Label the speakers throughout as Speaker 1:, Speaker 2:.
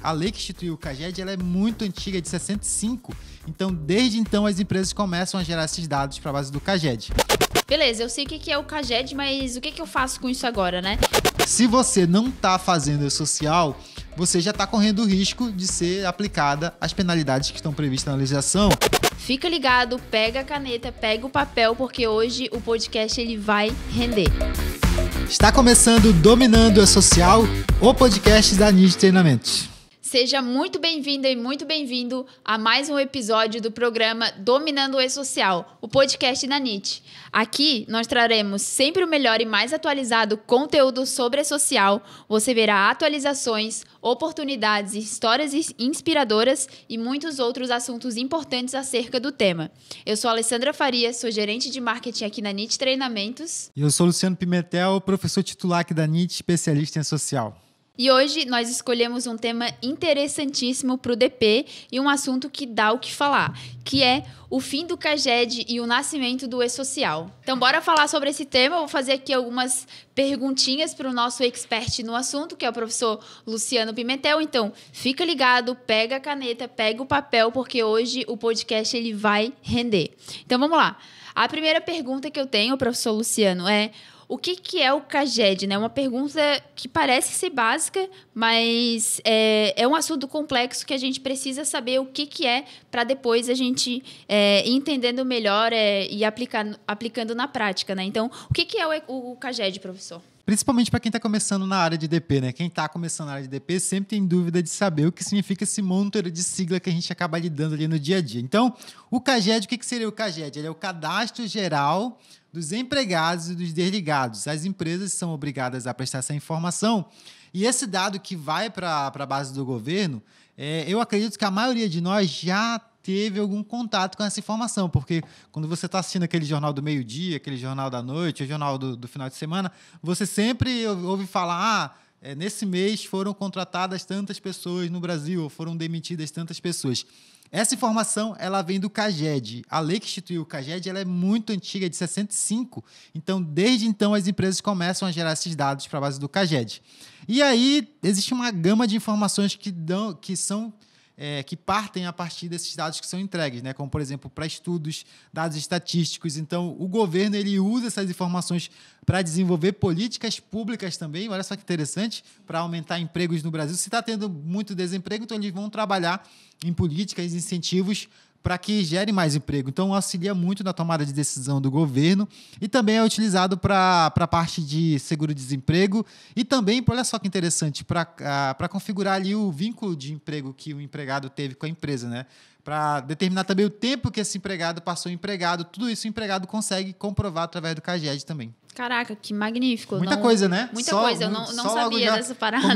Speaker 1: A lei que instituiu o CAGED ela é muito antiga, é de 65. Então, desde então, as empresas começam a gerar esses dados para a base do CAGED.
Speaker 2: Beleza, eu sei o que é o CAGED, mas o que eu faço com isso agora, né?
Speaker 1: Se você não está fazendo E-Social, você já está correndo o risco de ser aplicada as penalidades que estão previstas na legislação.
Speaker 2: Fica ligado, pega a caneta, pega o papel, porque hoje o podcast ele vai render.
Speaker 1: Está começando Dominando o E-Social, o podcast da NIT Treinamentos.
Speaker 2: Seja muito bem-vinda e muito bem-vindo a mais um episódio do programa Dominando o E-Social, o podcast da NIT. Aqui nós traremos sempre o melhor e mais atualizado conteúdo sobre E-Social. Você verá atualizações, oportunidades, histórias inspiradoras e muitos outros assuntos importantes acerca do tema. Eu sou a Alessandra Faria, sou gerente de marketing aqui na NIT Treinamentos.
Speaker 1: E eu sou o Luciano Pimentel, professor titular aqui da NIT, especialista em E-Social.
Speaker 2: E hoje nós escolhemos um tema interessantíssimo para o DP e um assunto que dá o que falar, que é o fim do CAGED e o nascimento do E-Social. Então, bora falar sobre esse tema. Eu vou fazer aqui algumas perguntinhas para o nosso expert no assunto, que é o professor Luciano Pimentel. Então, fica ligado, pega a caneta, pega o papel, porque hoje o podcast ele vai render. Então, vamos lá. A primeira pergunta que eu tenho, professor Luciano, é: o que é o CAGED? Né? Uma pergunta que parece ser básica, mas é um assunto complexo que a gente precisa saber o que é para depois a gente ir entendendo melhor e aplicando na prática. Né? Então, o que é o CAGED, professor?
Speaker 1: Principalmente para quem está começando na área de DP, né? Quem está começando na área de DP sempre tem dúvida de saber o que significa esse monte de sigla que a gente acaba lidando ali no dia a dia. Então, o CAGED, o que seria o CAGED? Ele é o Cadastro Geral dos Empregados e dos Desligados. As empresas são obrigadas a prestar essa informação e esse dado que vai para a base do governo, eu acredito que a maioria de nós já teve algum contato com essa informação, porque quando você está assistindo aquele jornal do meio-dia, aquele jornal da noite, o jornal do final de semana, você sempre ouve falar, nesse mês foram contratadas tantas pessoas no Brasil, ou foram demitidas tantas pessoas. Essa informação ela vem do CAGED. A lei que instituiu o CAGED ela é muito antiga, é de 65. Então, desde então, as empresas começam a gerar esses dados para a base do CAGED. E aí, existe uma gama de informações que partem a partir desses dados que são entregues, né? Como, por exemplo, para estudos, dados estatísticos. Então, o governo ele usa essas informações para desenvolver políticas públicas também. Olha só que interessante, para aumentar empregos no Brasil. Se está tendo muito desemprego, então eles vão trabalhar em políticas, incentivos para que gere mais emprego. Então, auxilia muito na tomada de decisão do governo e também é utilizado para a parte de seguro-desemprego e também, olha só que interessante, para configurar ali o vínculo de emprego que o empregado teve com a empresa, né? Para determinar também o tempo que esse empregado passou empregado. Tudo isso o empregado consegue comprovar através do CAGED também.
Speaker 2: Caraca, que magnífico.
Speaker 1: Muita coisa, né?
Speaker 2: Muita coisa, eu não sabia dessa parada.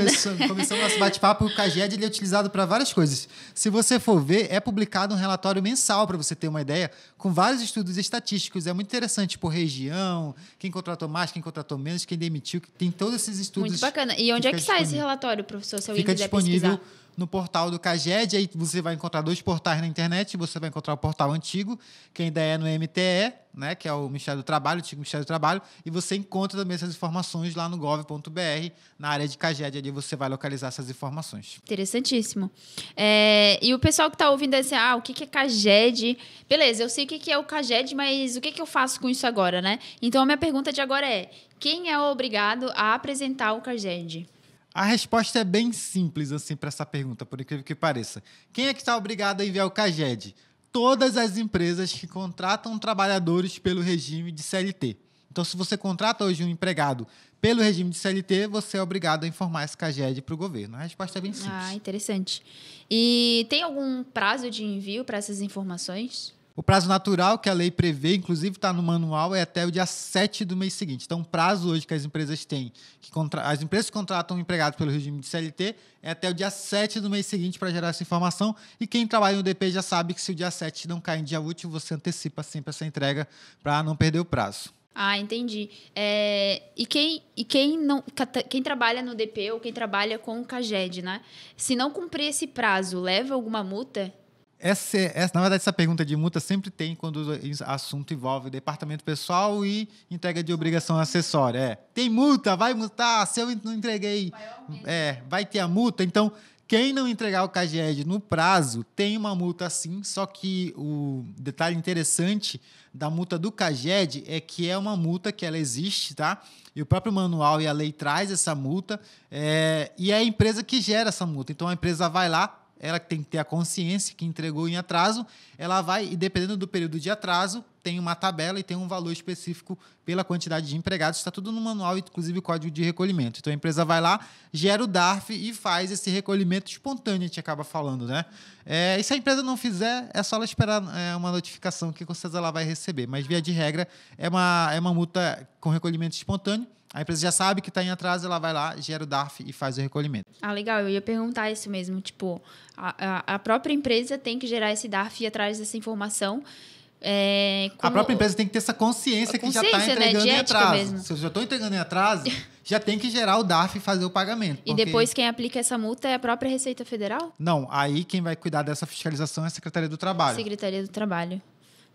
Speaker 1: Começando nosso bate-papo, o CAGED ele é utilizado para várias coisas. Se você for ver, é publicado um relatório mensal, para você ter uma ideia, com vários estudos estatísticos. É muito interessante por região, quem contratou mais, quem contratou menos, quem demitiu, tem todos esses estudos.
Speaker 2: Muito bacana. E onde é que sai esse relatório, professor, se alguém
Speaker 1: fica
Speaker 2: quiser
Speaker 1: disponível
Speaker 2: pesquisar?
Speaker 1: No portal do CAGED, aí você vai encontrar 2 portais na internet, você vai encontrar o portal antigo, que ainda é no MTE, né, que é o Ministério do Trabalho, o antigo Ministério do Trabalho, e você encontra também essas informações lá no gov.br, na área de CAGED, ali você vai localizar essas informações.
Speaker 2: Interessantíssimo. E o pessoal que está ouvindo assim, o que é CAGED? Beleza, eu sei o que é o CAGED, mas o que eu faço com isso agora, né? Então, a minha pergunta de agora é: quem é obrigado a apresentar o CAGED?
Speaker 1: A resposta é bem simples assim para essa pergunta, por incrível que pareça. Quem é que está obrigado a enviar o CAGED? Todas as empresas que contratam trabalhadores pelo regime de CLT. Então, se você contrata hoje um empregado pelo regime de CLT, você é obrigado a informar esse CAGED para o governo. A resposta é bem simples.
Speaker 2: Interessante. E tem algum prazo de envio para essas informações?
Speaker 1: O prazo natural que a lei prevê, inclusive está no manual, é até o dia 7 do mês seguinte. Então, o prazo hoje que as empresas têm, as empresas que contratam empregados pelo regime de CLT, é até o dia 7 do mês seguinte para gerar essa informação. E quem trabalha no DP já sabe que se o dia 7 não cair em dia útil, você antecipa sempre essa entrega para não perder o prazo.
Speaker 2: Entendi. Quem trabalha no DP ou quem trabalha com o CAGED, né? Se não cumprir esse prazo, leva alguma multa?
Speaker 1: Na verdade, essa pergunta de multa sempre tem quando o assunto envolve departamento pessoal e entrega de obrigação acessória. Tem multa, vai multar, se eu não entreguei, vai ter a multa. Então, Quem não entregar o CAGED no prazo tem uma multa sim, só que o detalhe interessante da multa do CAGED é que é uma multa que ela existe, tá? E o próprio manual e a lei traz essa multa, e é a empresa que gera essa multa. Então, a empresa vai lá, ela tem que ter a consciência que entregou em atraso, ela vai, e dependendo do período de atraso, tem uma tabela e tem um valor específico pela quantidade de empregados, está tudo no manual, inclusive o código de recolhimento. Então, a empresa vai lá, gera o DARF e faz esse recolhimento espontâneo, a gente acaba falando, né? E se a empresa não fizer, é só ela esperar uma notificação que com certeza ela vai receber. Mas, via de regra, é uma multa com recolhimento espontâneo. A empresa já sabe que está em atraso, ela vai lá, gera o DARF e faz o recolhimento.
Speaker 2: Ah, legal. Eu ia perguntar isso mesmo. Tipo, a própria empresa tem que gerar esse DARF e ir atrás dessa informação.
Speaker 1: A própria empresa tem que ter essa consciência que já está entregando, né, em atraso. Mesmo. Se eu já estou entregando em atraso, já tem que gerar o DARF e fazer o pagamento.
Speaker 2: E depois quem aplica essa multa é a própria Receita Federal?
Speaker 1: Não, aí quem vai cuidar dessa fiscalização é a Secretaria do Trabalho.
Speaker 2: Secretaria do Trabalho.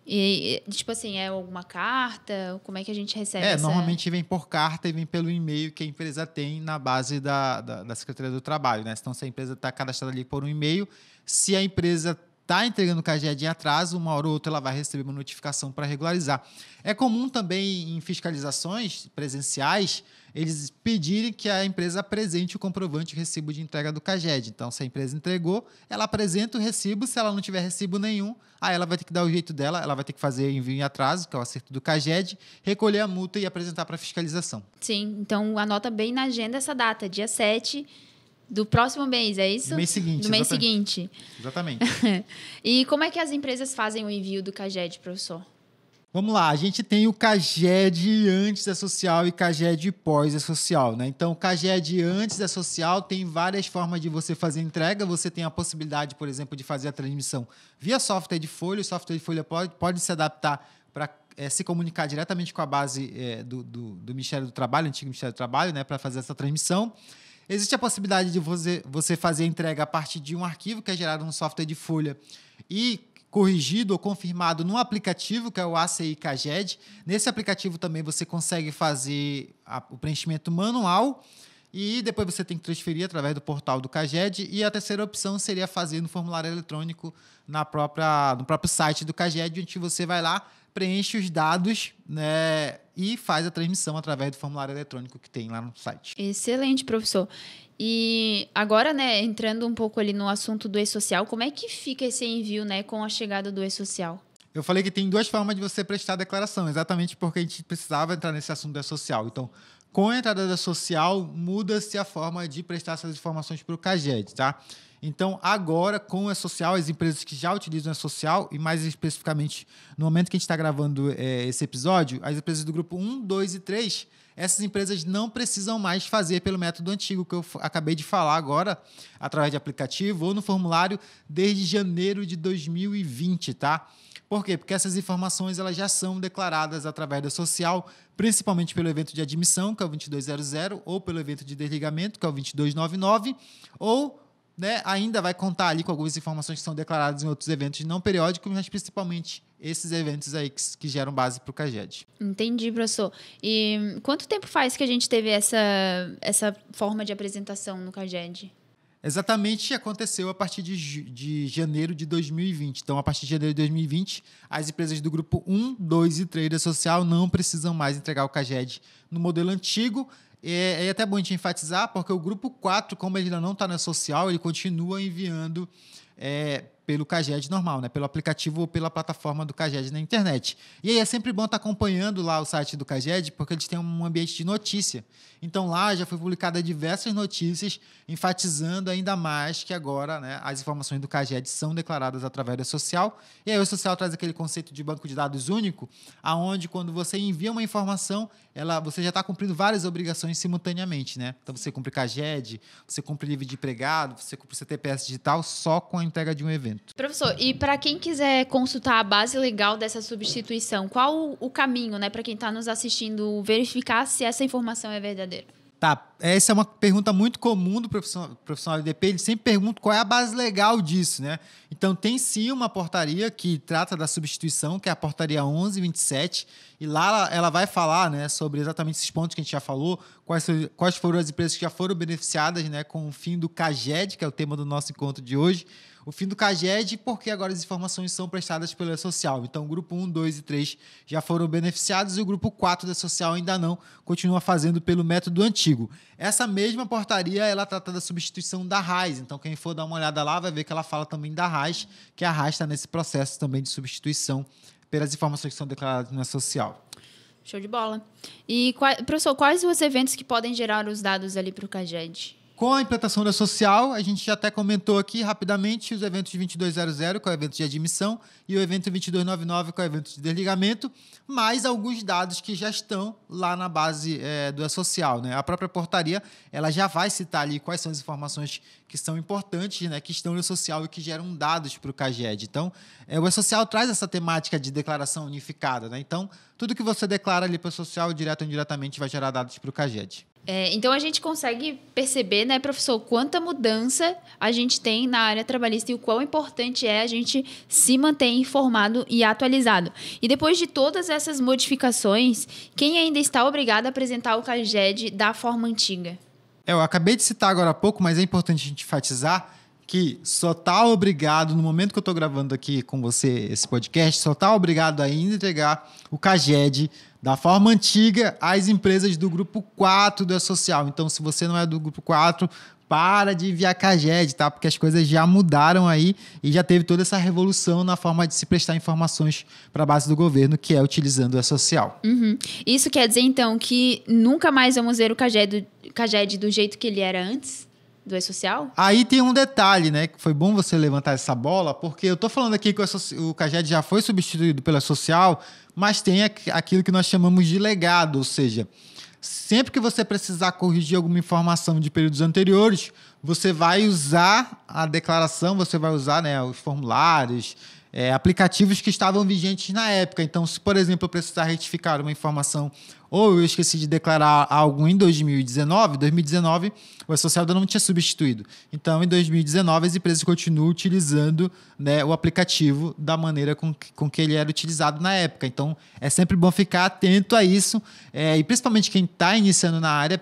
Speaker 2: E, tipo assim, é alguma carta? Como é que a gente recebe
Speaker 1: normalmente vem por carta e vem pelo e-mail que a empresa tem na base da Secretaria do Trabalho, né? Então, se a empresa está cadastrada ali por um e-mail, se a empresa está entregando o CAGED em atraso, uma hora ou outra ela vai receber uma notificação para regularizar. É comum também em fiscalizações presenciais eles pedirem que a empresa apresente o comprovante de recibo de entrega do CAGED. Então, se a empresa entregou, ela apresenta o recibo. Se ela não tiver recibo nenhum, aí ela vai ter que dar o jeito dela, ela vai ter que fazer envio em atraso, que é o acerto do CAGED, recolher a multa e apresentar para a fiscalização.
Speaker 2: Sim, então anota bem na agenda essa data, dia 7 do próximo mês, é isso?
Speaker 1: Do mês seguinte.
Speaker 2: Do mês seguinte.
Speaker 1: Exatamente.
Speaker 2: E como é que as empresas fazem o envio do CAGED, professor?
Speaker 1: Vamos lá, a gente tem o CAGED antes da social e CAGED pós da social, né? Então, o CAGED antes da social tem várias formas de você fazer entrega. Você tem a possibilidade, por exemplo, de fazer a transmissão via software de folha. O software de folha pode se adaptar para se comunicar diretamente com a base do Ministério do Trabalho, antigo Ministério do Trabalho, né, para fazer essa transmissão. Existe a possibilidade de você fazer a entrega a partir de um arquivo que é gerado no software de folha e corrigido ou confirmado no aplicativo, que é o ACI CAGED. Nesse aplicativo também você consegue fazer o preenchimento manual e depois você tem que transferir através do portal do CAGED. E a terceira opção seria fazer no formulário eletrônico no próprio site do CAGED, onde você vai lá, preenche os dados, né, e faz a transmissão através do formulário eletrônico que tem lá no site.
Speaker 2: Excelente, professor. E agora, né, entrando um pouco ali no assunto do e-social, como é que fica esse envio, né, com a chegada do e-social?
Speaker 1: Eu falei que tem duas formas de você prestar a declaração, exatamente porque a gente precisava entrar nesse assunto do e-social. Então, com a entrada da social, muda-se a forma de prestar essas informações para o CAGED, tá? Então, agora, com o e-social, as empresas que já utilizam o e-social, e mais especificamente no momento que a gente está gravando esse episódio, as empresas do grupo 1, 2 e 3, essas empresas não precisam mais fazer pelo método antigo que eu acabei de falar agora, através de aplicativo ou no formulário, desde janeiro de 2020, tá? Por quê? Porque essas informações elas já são declaradas através da social, principalmente pelo evento de admissão, que é o 2200, ou pelo evento de desligamento, que é o 2299, ou ainda vai contar ali com algumas informações que são declaradas em outros eventos não periódicos, mas principalmente esses eventos aí que geram base para o CAGED.
Speaker 2: Entendi, professor. E quanto tempo faz que a gente teve essa forma de apresentação no CAGED?
Speaker 1: Exatamente, aconteceu a partir de janeiro de 2020. Então, a partir de janeiro de 2020, as empresas do grupo 1, 2 e 3 da social não precisam mais entregar o CAGED no modelo antigo. É até bom a gente enfatizar, porque o grupo 4, como ele ainda não está na social, ele continua enviando pelo CAGED normal, né? Pelo aplicativo ou pela plataforma do CAGED na internet. E aí é sempre bom estar acompanhando lá o site do CAGED, porque eles têm um ambiente de notícia. Então lá já foi publicada diversas notícias enfatizando ainda mais que agora, né, as informações do CAGED são declaradas através da social. E aí o social traz aquele conceito de banco de dados único, aonde quando você envia uma informação, você já está cumprindo várias obrigações simultaneamente, né? Então você cumpre CAGED, você cumpre livre de empregado, você cumpre CTPS digital só com a entrega de um evento.
Speaker 2: Professor, e para quem quiser consultar a base legal dessa substituição, qual o caminho, né, para quem está nos assistindo verificar se essa informação é verdadeira?
Speaker 1: Tá, essa é uma pergunta muito comum do profissional de DP, ele sempre pergunta qual é a base legal disso, né? Então, tem sim uma portaria que trata da substituição, que é a portaria 1127, e lá ela vai falar, né, sobre exatamente esses pontos que a gente já falou, quais foram as empresas que já foram beneficiadas, né, com o fim do CAGED, que é o tema do nosso encontro de hoje, o fim do CAGED, porque agora as informações são prestadas pelo E-Social. Então, o grupo 1, 2 e 3 já foram beneficiados e o grupo 4 do E-Social ainda não, continua fazendo pelo método antigo. Essa mesma portaria, ela trata da substituição da RAIS. Então, quem for dar uma olhada lá vai ver que ela fala também da RAIS, que a RAIS está nesse processo também de substituição pelas informações que são declaradas no E-Social.
Speaker 2: Show de bola. E, professor, quais os eventos que podem gerar os dados ali para o CAGED?
Speaker 1: Com a implantação da social, a gente já até comentou aqui rapidamente os eventos de 2200, que é o evento de admissão, e o evento 2299, que é o evento de desligamento, mais alguns dados que já estão lá na base do E-Social, né? A própria portaria ela já vai citar ali quais são as informações que são importantes, né, que estão no E-Social e que geram dados para o CAGED. Então, o E-Social traz essa temática de declaração unificada, né? Então, tudo que você declara ali para o E-Social, direto ou indiretamente, vai gerar dados para o CAGED.
Speaker 2: Então, a gente consegue perceber, né, professor, quanta mudança a gente tem na área trabalhista e o quão importante é a gente se manter informado e atualizado. E depois de todas essas modificações, quem ainda está obrigado a apresentar o CAGED da forma antiga?
Speaker 1: Eu acabei de citar agora há pouco, mas é importante a gente enfatizar que só está obrigado, no momento que eu estou gravando aqui com você esse podcast, só está obrigado a ainda entregar o CAGED da forma antiga às empresas do grupo 4 do E-Social. Então, se você não é do grupo 4, para de enviar CAGED, tá? Porque as coisas já mudaram aí e já teve toda essa revolução na forma de se prestar informações para a base do governo, que é utilizando o E-Social.
Speaker 2: Uhum. Isso quer dizer, então, que nunca mais vamos ver o CAGED do jeito que ele era antes? Do E-Social?
Speaker 1: Aí tem um detalhe, né? Que foi bom você levantar essa bola, porque eu estou falando aqui que o CAGED já foi substituído pelo E-Social, mas tem aquilo que nós chamamos de legado, ou seja, sempre que você precisar corrigir alguma informação de períodos anteriores, você vai usar a declaração, você vai usar, né, os formulários, aplicativos que estavam vigentes na época. Então, se, por exemplo, eu precisar retificar uma informação ou eu esqueci de declarar algo em 2019, o E-Social ainda não tinha substituído. Então, em 2019, as empresas continuam utilizando, né, o aplicativo da maneira com que ele era utilizado na época. Então, é sempre bom ficar atento a isso. E principalmente quem está iniciando na área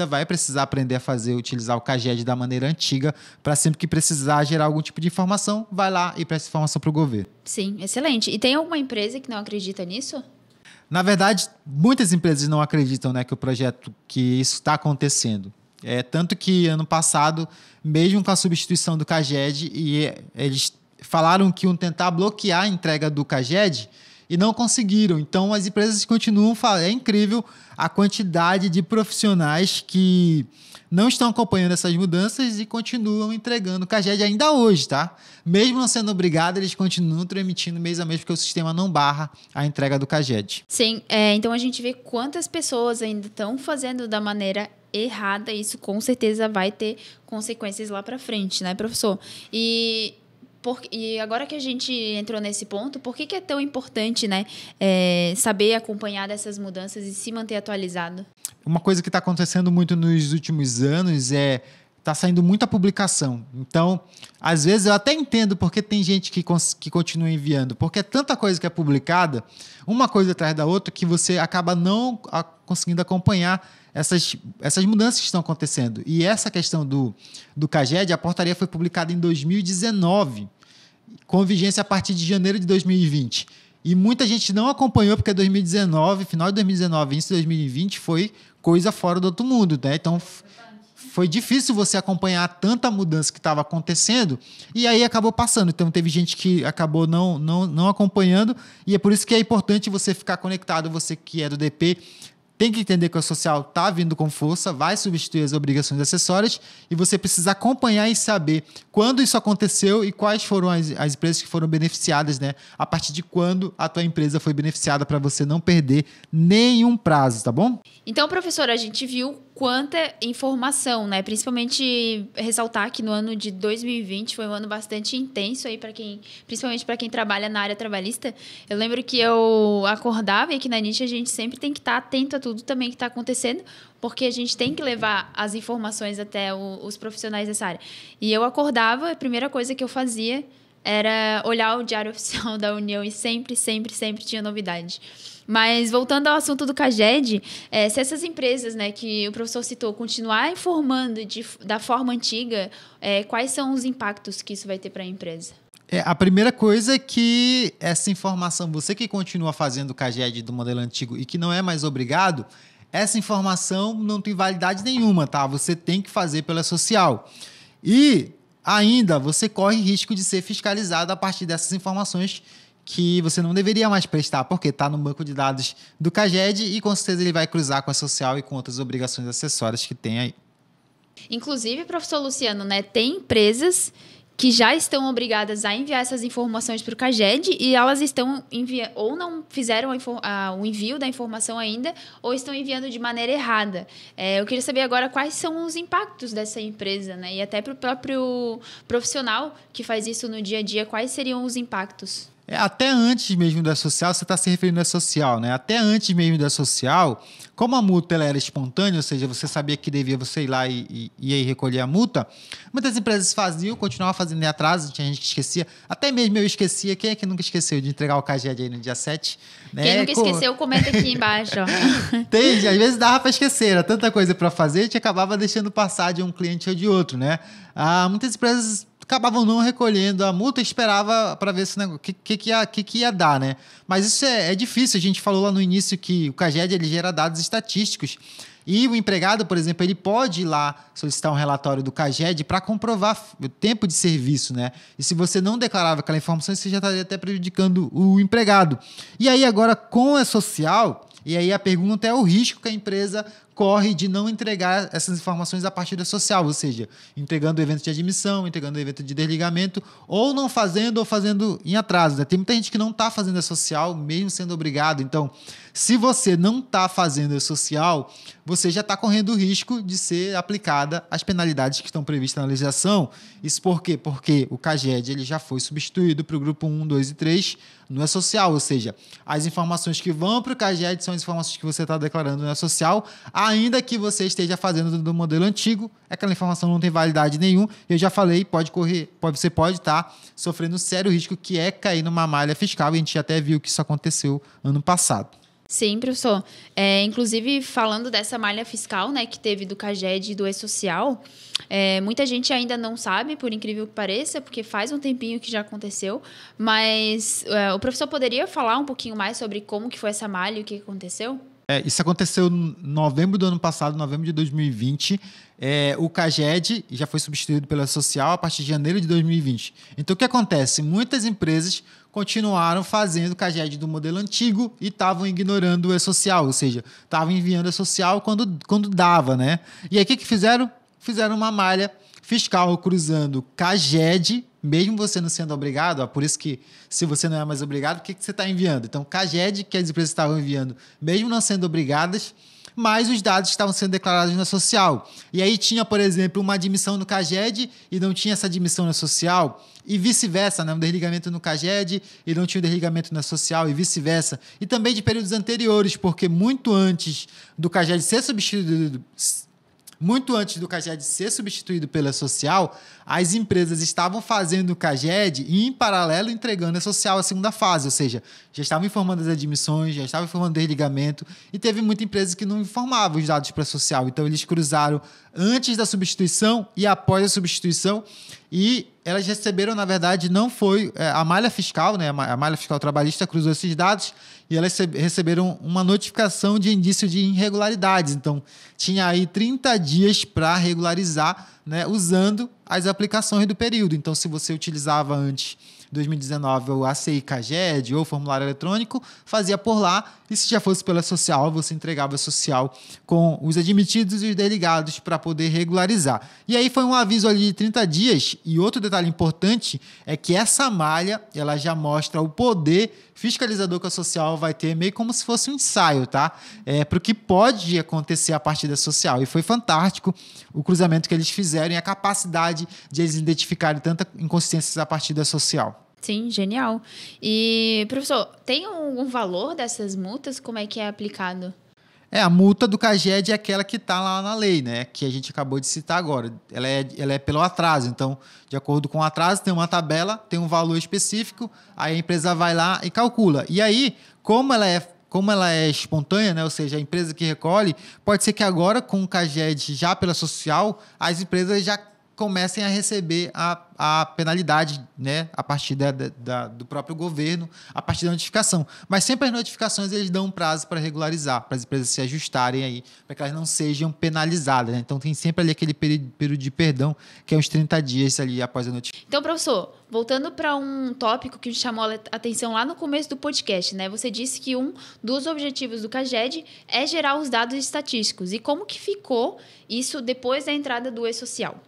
Speaker 1: vai precisar aprender a utilizar o CAGED da maneira antiga, para sempre que precisar gerar algum tipo de informação, vai lá e presta informação para o governo.
Speaker 2: Sim, excelente. E tem alguma empresa que não acredita nisso?
Speaker 1: Na verdade, muitas empresas não acreditam, né, que isso está acontecendo. Tanto que ano passado, mesmo com a substituição do CAGED, eles falaram que iam tentar bloquear a entrega do CAGED e não conseguiram. Então, as empresas continuam falando. É incrível a quantidade de profissionais que não estão acompanhando essas mudanças e continuam entregando o CAGED ainda hoje, tá? Mesmo não sendo obrigado, eles continuam transmitindo mês a mês, porque o sistema não barra a entrega do CAGED.
Speaker 2: Sim, então a gente vê quantas pessoas ainda estão fazendo da maneira errada. Isso com certeza vai ter consequências lá para frente, né, professor? E agora que a gente entrou nesse ponto, por que é tão importante, né, saber acompanhar dessas mudanças e se manter atualizado?
Speaker 1: Uma coisa que está acontecendo muito nos últimos anos está saindo muita publicação. Então, às vezes, eu até entendo porque tem gente que continua enviando, porque é tanta coisa que é publicada, uma coisa atrás da outra, que você acaba não conseguindo acompanhar essas mudanças que estão acontecendo. E essa questão do CAGED, a portaria foi publicada em 2019, com vigência a partir de janeiro de 2020. E muita gente não acompanhou, porque 2019, final de 2019, início de 2020, foi coisa fora do outro mundo, né? Então, foi difícil você acompanhar tanta mudança que estava acontecendo, e aí acabou passando. Então, teve gente que acabou não acompanhando, e é por isso que é importante você ficar conectado, você que é do DP, tem que entender que o social está vindo com força, vai substituir as obrigações acessórias e você precisa acompanhar e saber quando isso aconteceu e quais foram as empresas que foram beneficiadas, né? A partir de quando a tua empresa foi beneficiada, para você não perder nenhum prazo, tá bom?
Speaker 2: Então, professor, a gente viu quanta informação, né? Principalmente ressaltar que no ano de 2020 foi um ano bastante intenso aí principalmente para quem trabalha na área trabalhista. Eu lembro que eu acordava e aqui na NIT a gente sempre tem que estar atento a tudo também que está acontecendo, porque a gente tem que levar as informações até os profissionais dessa área. E eu acordava, a primeira coisa que eu fazia era olhar o Diário Oficial da União e sempre tinha novidade. Mas, voltando ao assunto do CAGED, se essas empresas, né, que o professor citou, continuar informando da forma antiga, quais são os impactos que isso vai ter para a empresa?
Speaker 1: A primeira coisa é que essa informação, você que continua fazendo o CAGED do modelo antigo e que não é mais obrigado, essa informação não tem validade nenhuma, tá? Você tem que fazer pela social. E ainda você corre risco de ser fiscalizado a partir dessas informações que você não deveria mais prestar, porque está no banco de dados do CAGED e com certeza ele vai cruzar com a social e com outras obrigações acessórias que tem aí.
Speaker 2: Inclusive, professor Luciano, né, tem empresas que já estão obrigadas a enviar essas informações para o CAGED e elas estão ou não fizeram o envio da informação ainda ou estão enviando de maneira errada. Eu queria saber agora quais são os impactos dessa empresa, né? E até para o próprio profissional que faz isso no dia a dia, quais seriam os impactos?
Speaker 1: Até antes mesmo da social, você está se referindo à social, né? Até antes mesmo da social, como a multa ela era espontânea, ou seja, você sabia que devia você ir lá e aí recolher a multa, muitas empresas faziam, continuavam fazendo em atraso, tinha gente que esquecia, até mesmo eu esquecia. Quem é que nunca esqueceu de entregar o CAGED aí no dia 7? Né?
Speaker 2: Quem nunca esqueceu, comenta aqui embaixo.
Speaker 1: Às vezes dava para esquecer, era tanta coisa para fazer, a gente acabava deixando passar de um cliente ou de outro, né? Muitas empresas acabavam não recolhendo a multa e esperava para ver o que ia dar, né? Mas isso é difícil. A gente falou lá no início que o CAGED ele gera dados estatísticos e o empregado, por exemplo, ele pode ir lá solicitar um relatório do CAGED para comprovar o tempo de serviço, né? E se você não declarava aquela informação, você já estaria até prejudicando o empregado. E aí agora com a social, e aí a pergunta é o risco que a empresa corre de não entregar essas informações a partir da social, ou seja, entregando o evento de admissão, entregando o evento de desligamento, ou não fazendo ou fazendo em atraso, né? Tem muita gente que não está fazendo a social, mesmo sendo obrigado. Então, se você não está fazendo a social, você já está correndo o risco de ser aplicada as penalidades que estão previstas na legislação. Isso por quê? Porque o CAGED ele já foi substituído para o grupo 1, 2 e 3 no E-Social, ou seja, as informações que vão para o CAGED são as informações que você está declarando no E-Social, ainda que você esteja fazendo do modelo antigo, aquela informação não tem validade nenhuma. Eu já falei, você pode estar sofrendo um sério risco que é cair numa malha fiscal, e a gente até viu que isso aconteceu ano passado.
Speaker 2: Sim, professor. Inclusive, falando dessa malha fiscal, né, que teve do CAGED e do E-Social, muita gente ainda não sabe, por incrível que pareça, porque faz um tempinho que já aconteceu, mas o professor poderia falar um pouquinho mais sobre como que foi essa malha e o que aconteceu?
Speaker 1: Isso aconteceu em novembro do ano passado, novembro de 2020. O CAGED já foi substituído pela social a partir de janeiro de 2020. Então, o que acontece? Muitas empresas continuaram fazendo o CAGED do modelo antigo e estavam ignorando o E-Social, ou seja, estavam enviando o E-Social quando dava, né? E aí, o que fizeram? Fizeram uma malha fiscal cruzando CAGED, mesmo você não sendo obrigado, por isso que se você não é mais obrigado, o que você está enviando? Então, CAGED, que as empresas estavam enviando, mesmo não sendo obrigadas, mas os dados estavam sendo declarados na social. E aí tinha, por exemplo, uma admissão no CAGED e não tinha essa admissão na social, e vice-versa, né? Um desligamento no CAGED e não tinha um desligamento na social, e vice-versa. E também de períodos anteriores, porque muito antes do CAGED ser substituído pela social, as empresas estavam fazendo o CAGED e, em paralelo, entregando a social a segunda fase, ou seja, já estavam informando as admissões, já estavam informando o desligamento, e teve muita empresa que não informava os dados para a social. Então, eles cruzaram antes da substituição e após a substituição, e elas receberam, na verdade, não foi a malha fiscal, né? A malha fiscal trabalhista cruzou esses dados e elas receberam uma notificação de indício de irregularidades. Então, tinha aí 30 dias para regularizar, né, usando as aplicações do período. Então, se você utilizava antes 2019 o ACI CAGED ou formulário eletrônico, fazia por lá, e se já fosse pela social, você entregava a social com os admitidos e os desligados para poder regularizar. E aí foi um aviso ali de 30 dias, e outro detalhe importante é que essa malha, ela já mostra o poder fiscalizador que a social vai ter, meio como se fosse um ensaio, tá? Para o que pode acontecer a partir da social. E foi fantástico o cruzamento que eles fizeram e a capacidade de eles identificarem tanta inconsistência a partir da social.
Speaker 2: Sim, genial. E, professor, tem algum valor dessas multas? Como é que é aplicado?
Speaker 1: A multa do CAGED é aquela que está lá na lei, né? Que a gente acabou de citar agora. Ela é pelo atraso. Então, de acordo com o atraso, tem uma tabela, tem um valor específico, aí a empresa vai lá e calcula. E aí, como ela é espontânea, né? Ou seja, a empresa que recolhe, pode ser que agora, com o CAGED já pela social, as empresas já comecem a receber a penalidade, né, a partir do próprio governo, a partir da notificação. Mas sempre as notificações eles dão um prazo para regularizar, para as empresas se ajustarem aí, para que elas não sejam penalizadas. Né? Então tem sempre ali aquele período de perdão, que é uns 30 dias ali após a notificação.
Speaker 2: Então, professor, voltando para um tópico que chamou a atenção lá no começo do podcast, né? Você disse que um dos objetivos do CAGED é gerar os dados estatísticos. E como que ficou isso depois da entrada do e-social?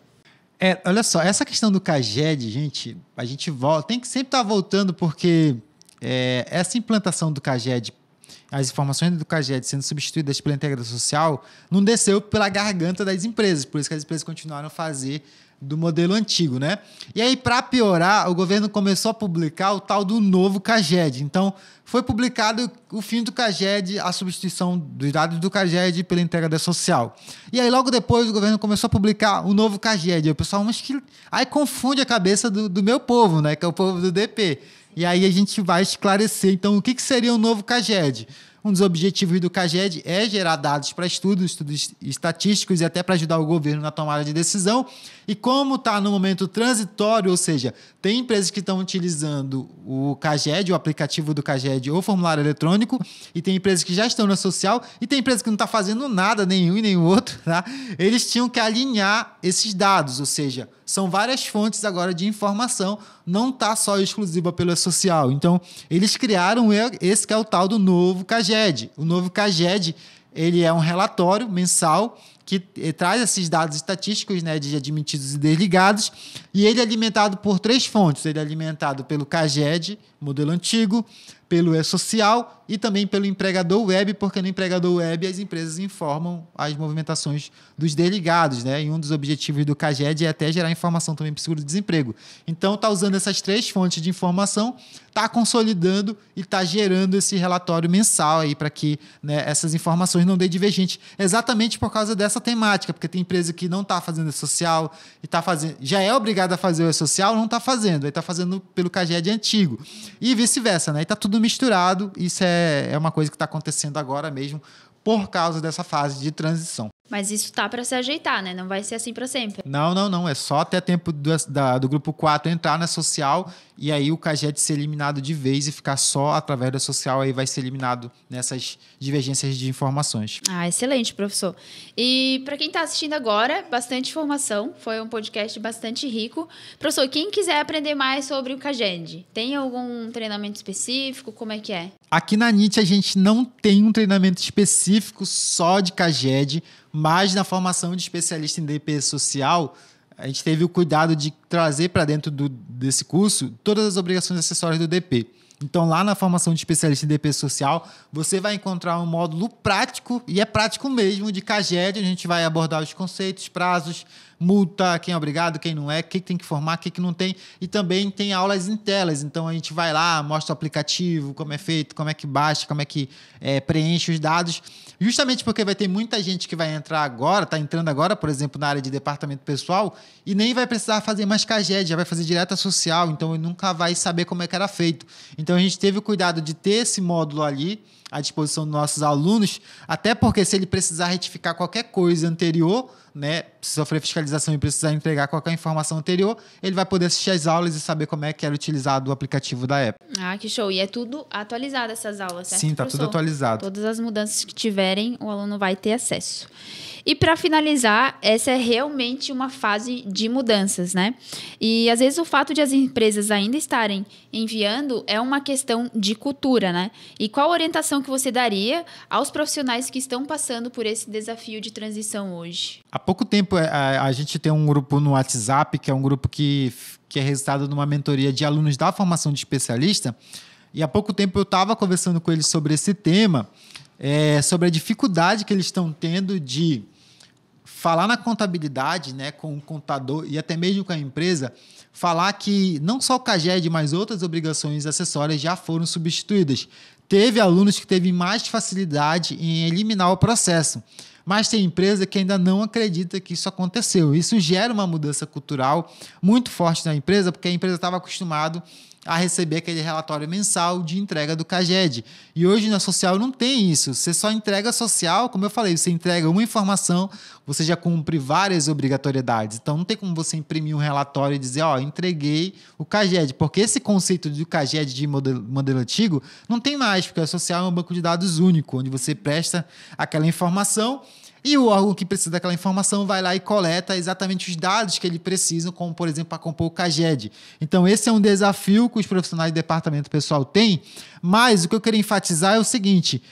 Speaker 1: Olha só, essa questão do CAGED, gente, a gente volta, tem que sempre estar voltando, porque essa implantação do CAGED, as informações do CAGED sendo substituídas pela integração social, não desceu pela garganta das empresas, por isso que as empresas continuaram a fazer do modelo antigo, né? E aí, para piorar, o governo começou a publicar o tal do novo CAGED. Então, foi publicado o fim do CAGED, a substituição dos dados do CAGED pela integração social. E aí, logo depois, o governo começou a publicar o novo CAGED. E o pessoal, aí confunde a cabeça do meu povo, né? Que é o povo do DP. E aí a gente vai esclarecer, então, o que seria o novo CAGED. Um dos objetivos do CAGED é gerar dados para estudos estatísticos e até para ajudar o governo na tomada de decisão. E como está no momento transitório, ou seja, tem empresas que estão utilizando o CAGED, o aplicativo do CAGED ou formulário eletrônico, e tem empresas que já estão na social, e tem empresas que não estão fazendo nada, nenhum e nem o outro, tá? Eles tinham que alinhar esses dados, ou seja, são várias fontes agora de informação, não está só exclusiva pelo social. Então, eles criaram esse que é o tal do novo CAGED. O novo CAGED, ele é um relatório mensal que traz esses dados estatísticos, né, de admitidos e desligados, e ele é alimentado por 3 fontes. Ele é alimentado pelo CAGED, modelo antigo, pelo e-social e também pelo empregador web, porque no empregador web as empresas informam as movimentações dos desligados, né? E um dos objetivos do CAGED é até gerar informação também para o seguro-desemprego. Então, está usando essas 3 fontes de informação, está consolidando e está gerando esse relatório mensal aí para que, né, essas informações não dêem divergente, exatamente por causa dessa temática, porque tem empresa que não está fazendo e-social e já é obrigada a fazer o e-social, não está fazendo, aí está fazendo pelo CAGED antigo e vice-versa, né? E está tudo misturado. Isso é uma coisa que está acontecendo agora mesmo por causa dessa fase de transição.
Speaker 2: Mas isso tá para se ajeitar, né? Não vai ser assim para sempre.
Speaker 1: Não. É só até tempo do grupo 4 entrar na social e aí o CAGED ser eliminado de vez e ficar só através da social, aí vai ser eliminado nessas divergências de informações.
Speaker 2: Ah, excelente, professor. E para quem está assistindo agora, bastante informação. Foi um podcast bastante rico. Professor, quem quiser aprender mais sobre o CAGED, tem algum treinamento específico? Como é que é?
Speaker 1: Aqui na NIT a gente não tem um treinamento específico só de CAGED, mas na formação de especialista em DP social, a gente teve o cuidado de trazer para dentro desse curso todas as obrigações acessórias do DP. Então, lá na formação de especialista em DP social, você vai encontrar um módulo prático, e é prático mesmo, de CAGED, a gente vai abordar os conceitos, prazos, multa, quem é obrigado, quem não é, o que tem que formar, o que não tem, e também tem aulas em telas, então a gente vai lá, mostra o aplicativo, como é feito, como é que baixa, como é que preenche os dados, justamente porque vai ter muita gente que vai entrar agora, está entrando agora, por exemplo, na área de departamento pessoal, e nem vai precisar fazer mais CAGED, já vai fazer direto a social, então ele nunca vai saber como é que era feito. Então a gente teve o cuidado de ter esse módulo ali à disposição dos nossos alunos, até porque se ele precisar retificar qualquer coisa anterior, né, se sofrer fiscalização e precisar entregar qualquer informação anterior, ele vai poder assistir às aulas e saber como é que era utilizado o aplicativo da Apple.
Speaker 2: Ah, que show. E é tudo atualizado essas aulas, certo?
Speaker 1: Sim, está tudo atualizado.
Speaker 2: Todas as mudanças que tiverem, o aluno vai ter acesso. E para finalizar, essa é realmente uma fase de mudanças, né? E às vezes o fato de as empresas ainda estarem enviando é uma questão de cultura, né? E qual orientação que você daria aos profissionais que estão passando por esse desafio de transição hoje?
Speaker 1: Há pouco tempo a gente tem um grupo no WhatsApp, que é um grupo que é resultado de uma mentoria de alunos da formação de especialista. E há pouco tempo eu estava conversando com eles sobre esse tema, sobre a dificuldade que eles estão tendo de falar na contabilidade, né, com o contador e até mesmo com a empresa, falar que não só o CAGED, mas outras obrigações acessórias já foram substituídas. Teve alunos que teve mais facilidade em eliminar o processo, mas tem empresa que ainda não acredita que isso aconteceu. Isso gera uma mudança cultural muito forte na empresa, porque a empresa estava acostumada a receber aquele relatório mensal de entrega do CAGED. E hoje na social não tem isso. Você só entrega social, como eu falei, você entrega uma informação, você já cumpre várias obrigatoriedades. Então não tem como você imprimir um relatório e dizer, entreguei o CAGED, porque esse conceito do CAGED de modelo antigo não tem mais, porque a social é um banco de dados único, onde você presta aquela informação e o órgão que precisa daquela informação vai lá e coleta exatamente os dados que ele precisa, como, por exemplo, para compor o CAGED. Então, esse é um desafio que os profissionais do departamento pessoal têm, mas o que eu queria enfatizar é o seguinte,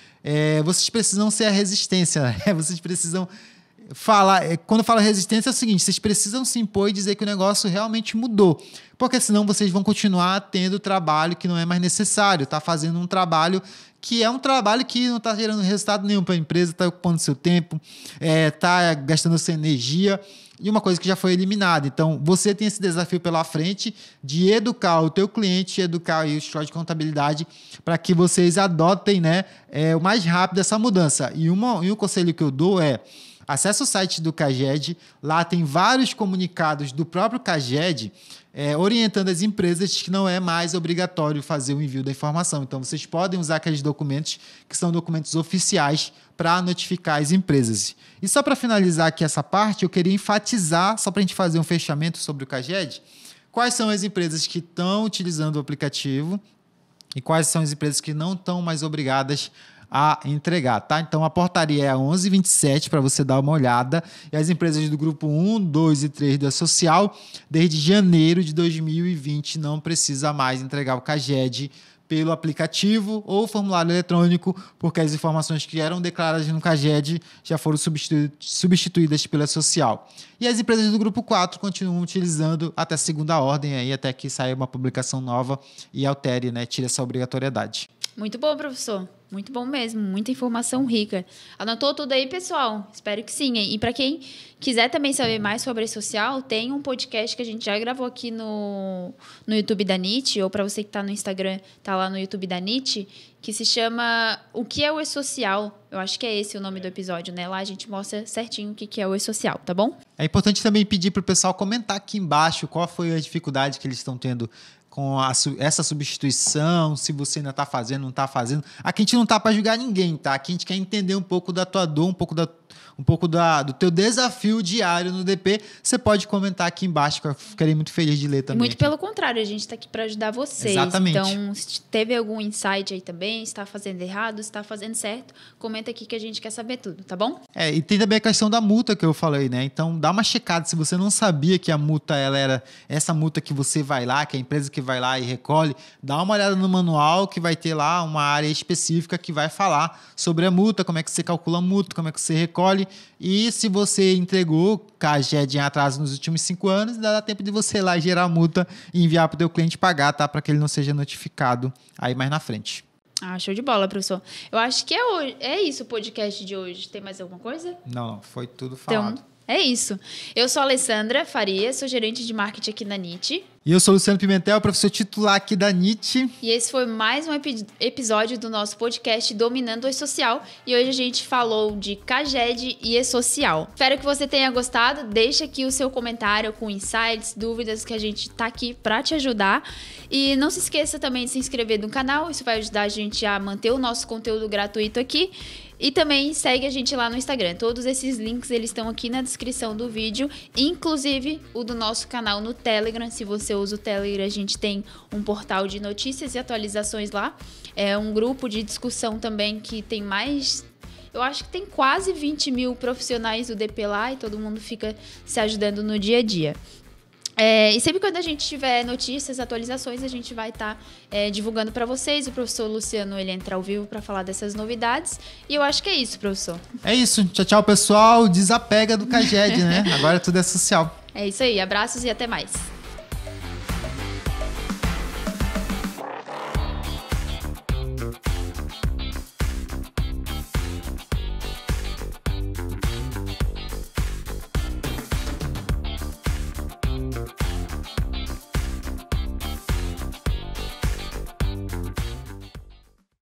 Speaker 1: vocês precisam ser a resistência, né? Vocês precisam falar... Quando eu falo resistência é o seguinte, vocês precisam se impor e dizer que o negócio realmente mudou, porque senão vocês vão continuar tendo trabalho que não é mais necessário, tá fazendo um trabalho que é um trabalho que não está gerando resultado nenhum para a empresa, está ocupando seu tempo, está gastando sua energia, e uma coisa que já foi eliminada. Então, você tem esse desafio pela frente de educar o teu cliente, educar aí o escritório de contabilidade para que vocês adotem, né, o mais rápido essa mudança. E um conselho que eu dou é: acesse o site do CAGED, lá tem vários comunicados do próprio CAGED orientando as empresas que não é mais obrigatório fazer o envio da informação. Então, vocês podem usar aqueles documentos que são documentos oficiais para notificar as empresas. E só para finalizar aqui essa parte, eu queria enfatizar, só para a gente fazer um fechamento sobre o CAGED, quais são as empresas que estão utilizando o aplicativo e quais são as empresas que não estão mais obrigadas a entregar, tá? Então, a portaria é a 1127 para você dar uma olhada. E as empresas do grupo 1, 2 e 3 da Social, desde janeiro de 2020, não precisa mais entregar o CAGED pelo aplicativo ou formulário eletrônico, porque as informações que eram declaradas no CAGED já foram substituídas pela Social. E as empresas do grupo 4 continuam utilizando até segunda ordem, aí, até que saia uma publicação nova e altere, né, tire essa obrigatoriedade.
Speaker 2: Muito bom, professor. Muito bom mesmo. Muita informação rica. Anotou tudo aí, pessoal? Espero que sim. E para quem quiser também saber mais sobre a social, tem um podcast que a gente já gravou aqui no YouTube da NIT, ou para você que está no Instagram, tá lá no YouTube da NIT, que se chama O que é o E-Social? Eu acho que é esse o nome do episódio, né? Lá a gente mostra certinho o que é o E-Social, tá bom?
Speaker 1: É importante também pedir para o pessoal comentar aqui embaixo qual foi a dificuldade que eles estão tendo com essa substituição, se você ainda está fazendo, não está fazendo. Aqui a gente não está para julgar ninguém, tá? Aqui a gente quer entender um pouco da tua dor, um pouco do teu desafio diário no DP. Você pode comentar aqui embaixo, que eu ficarei muito feliz de ler também.
Speaker 2: Muito
Speaker 1: aqui.
Speaker 2: Pelo contrário, a gente está aqui para ajudar vocês.
Speaker 1: Exatamente.
Speaker 2: Então, se teve algum insight aí também, se está fazendo errado, se está fazendo certo, comenta aqui que a gente quer saber tudo, tá bom?
Speaker 1: E tem também a questão da multa que eu falei, né? Então, dá uma checada. Se você não sabia que a multa ela era essa multa que você vai lá, que é a empresa que vai lá e recolhe, dá uma olhada no manual que vai ter lá uma área específica que vai falar sobre a multa, como é que você calcula a multa, como é que você recolhe. E se você entregou CAGED em atraso nos últimos 5 anos, dá tempo de você ir lá gerar a multa e enviar para o teu cliente pagar, tá? Para que ele não seja notificado aí mais na frente.
Speaker 2: Show de bola, professor. Eu acho que é isso o podcast de hoje. Tem mais alguma coisa?
Speaker 1: Não, foi tudo falado.
Speaker 2: Então, é isso. Eu sou a Alessandra Faria, sou gerente de marketing aqui na NIT.
Speaker 1: E eu sou o Luciano Pimentel, professor titular aqui da NIT.
Speaker 2: E esse foi mais um episódio do nosso podcast Dominando o E-Social. E hoje a gente falou de CAGED e E-Social. Espero que você tenha gostado. Deixa aqui o seu comentário com insights, dúvidas, que a gente tá aqui para te ajudar. E não se esqueça também de se inscrever no canal. Isso vai ajudar a gente a manter o nosso conteúdo gratuito aqui. E também segue a gente lá no Instagram. Todos esses links eles estão aqui na descrição do vídeo, inclusive o do nosso canal no Telegram. Se você usa o Telegram, a gente tem um portal de notícias e atualizações lá. É um grupo de discussão também que tem mais Eu acho que tem quase 20 mil profissionais do DP lá e todo mundo fica se ajudando no dia a dia. E sempre quando a gente tiver notícias, atualizações, a gente vai estar divulgando para vocês. O professor Luciano, ele entra ao vivo para falar dessas novidades. E eu acho que é isso, professor.
Speaker 1: É isso. Tchau, tchau, pessoal. Desapega do CAGED, né? Agora tudo é social.
Speaker 2: É isso aí. Abraços e até mais.